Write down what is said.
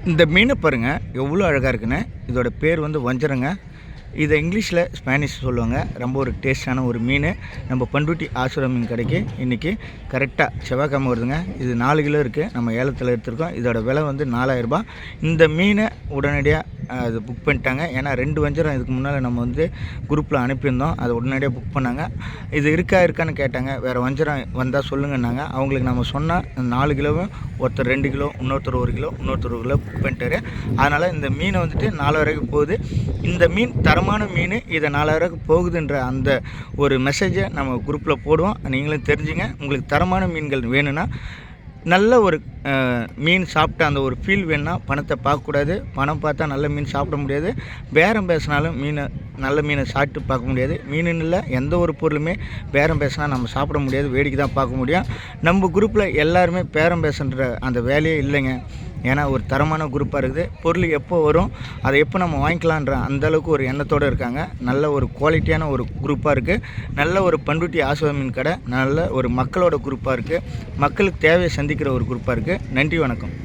இந்த மீனை பாருங்க எவ்வளோ அழகாக இருக்குன்னு. இதோட பேர் வந்து வஞ்சரங்க. இதை இங்கிலீஷில் ஸ்பானிஷ் சொல்லுவாங்க. ரொம்ப ஒரு டேஸ்டான ஒரு மீன். நம்ம பண்ருட்டி ஆசுர மீன் கடைக்கு இன்றைக்கி கரெக்டாக செவ்வாய்க்கிழமை வருதுங்க. இது 4 கிலோ இருக்குது. நம்ம ஏலத்தில் எடுத்துருக்கோம். இதோட விலை வந்து 4000 ரூபாய். இந்த மீனை உடனடியாக அது புக் பண்ணிட்டாங்க. ஏன்னா 2 வஞ்சரம் இதுக்கு முன்னால் நம்ம வந்து குரூப்பில் அனுப்பியிருந்தோம். அதை உடனடியாக புக் பண்ணாங்க. இது இருக்கான்னு கேட்டாங்க. வேறு வஞ்சரம் வந்தால் சொல்லுங்கன்னாங்க. அவங்களுக்கு நம்ம சொன்னால் 4 கிலோவும் ஒருத்தர் 2 கிலோ, இன்னொருத்தர் 1 கிலோ, இன்னொருத்தர் 1 கிலோ புக் பண்ணிட்டாரு. அதனால் இந்த மீனை வந்துட்டு 4000 போகுது. இந்த மீன் தரமான மீன். இதை 4000 போகுதுன்ற அந்த ஒரு மெசேஜை நம்ம குரூப்பில் போடுவோம். நீங்களும் தெரிஞ்சுங்க. உங்களுக்கு தரமான மீன்கள் வேணும்னா, நல்ல ஒரு மீன் சாப்பிட்ட அந்த ஒரு ஃபீல் வேணுன்னா பணத்தை பார்க்கக்கூடாது. பணம் பார்த்தா நல்ல மீன் சாப்பிட முடியாது. பேரம் பேசினாலும் நல்ல மீனை சாப்பிட்டு பார்க்க முடியாது. மீனுன்னு இல்லை, எந்த ஒரு பொருளுமே பேரம் பேசினா நம்ம சாப்பிட முடியாது. வேடிக்கை தான் பார்க்க முடியும். நம்ம குரூப்பில் எல்லாருமே பேரம் பேசுன்ற அந்த வேலையே இல்லைங்க. ஏன்னா ஒரு தரமான குரூப்பாக இருக்குது. பொருள் எப்போ வரும், அதை எப்போ நம்ம வாங்கிக்கலான்ற அந்தளவுக்கு ஒரு எண்ணத்தோடு இருக்காங்க. நல்ல ஒரு குவாலிட்டியான ஒரு குரூப்பாக இருக்குது. நல்ல ஒரு பண்ருட்டி ஆசுர மீன் கடை. நல்ல ஒரு மக்களோட குரூப்பாக இருக்குது. மக்களுக்கு தேவையை சந்திக்கிற ஒரு குரூப்பாக இருக்குது. நன்றி, வணக்கம்.